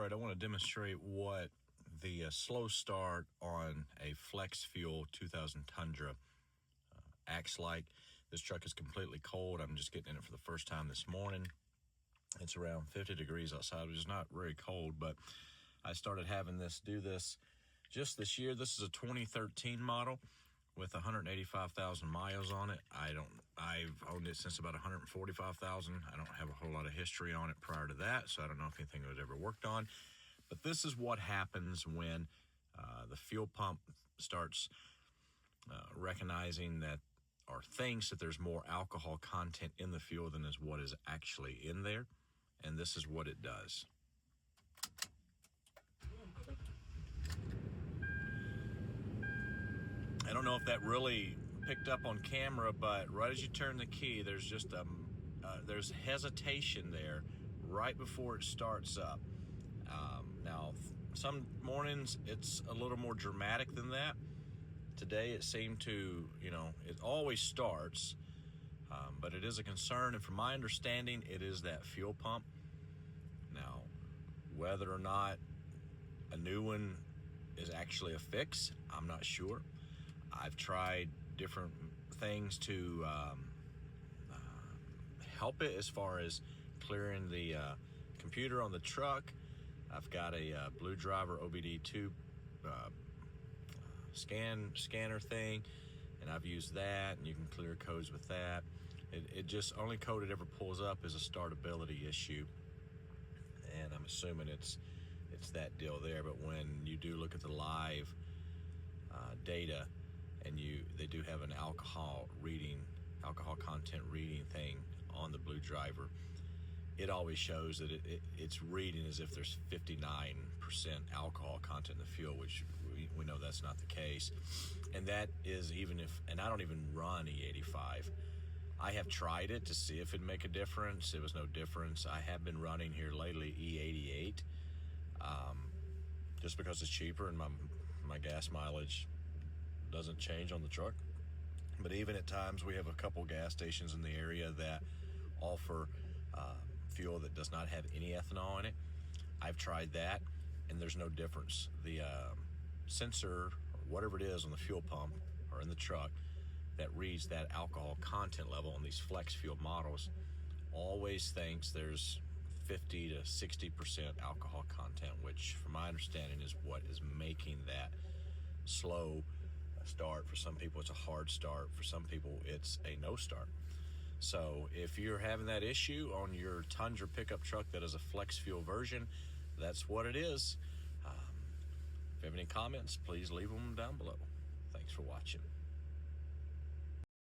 Alright, I want to demonstrate what the slow start on a flex fuel 2000 Tundra acts like. This truck is completely cold. I'm just getting in it for the first time this morning. It's around 50 degrees outside, which is not very cold, but I started having this do this just this year. This is a 2013 model with 185,000 miles on it. I've owned it since about 145,000. I don't have a whole lot of history on it prior to that, so I don't know if anything was ever worked on. But this is what happens when the fuel pump starts recognizing that, or thinks that there's more alcohol content in the fuel than is what is actually in there. And this is what it does. I don't know if that really picked up on camera, but right as you turn the key, there's just there's hesitation there right before it starts up. Now, some mornings it's a little more dramatic than that. Today it seemed to, it always starts, but it is a concern, and from my understanding, it is that fuel pump. Now, whether or not a new one is actually a fix, I'm not sure. I've tried different things to help it as far as clearing the computer on the truck. I've got a Blue Driver OBD2 scanner thing, and I've used that, and you can clear codes with that. It just, only code it ever pulls up is a startability issue, and I'm assuming it's that deal there. But when you do look at the live data, and they do have an alcohol content reading thing on the Blue Driver, it always shows that it's reading as if there's 59% alcohol content in the fuel, which we know that's not the case. And that is and I don't even run E85. I have tried it to see if it'd make a difference. It was no difference. I have been running here lately E88, just because it's cheaper and my gas mileage doesn't change on the truck. But even at times, we have a couple gas stations in the area that offer fuel that does not have any ethanol in it. I've tried that, and there's no difference. The sensor, or whatever it is on the fuel pump or in the truck that reads that alcohol content level on these flex fuel models, always thinks there's 50 to 60% alcohol content, which from my understanding is what is making that slow start. For some people it's a hard start, for some people it's a no start. So if you're having that issue on your Tundra pickup truck that is a flex fuel version, that's what it is. If you have any comments, please leave them down below. Thanks for watching.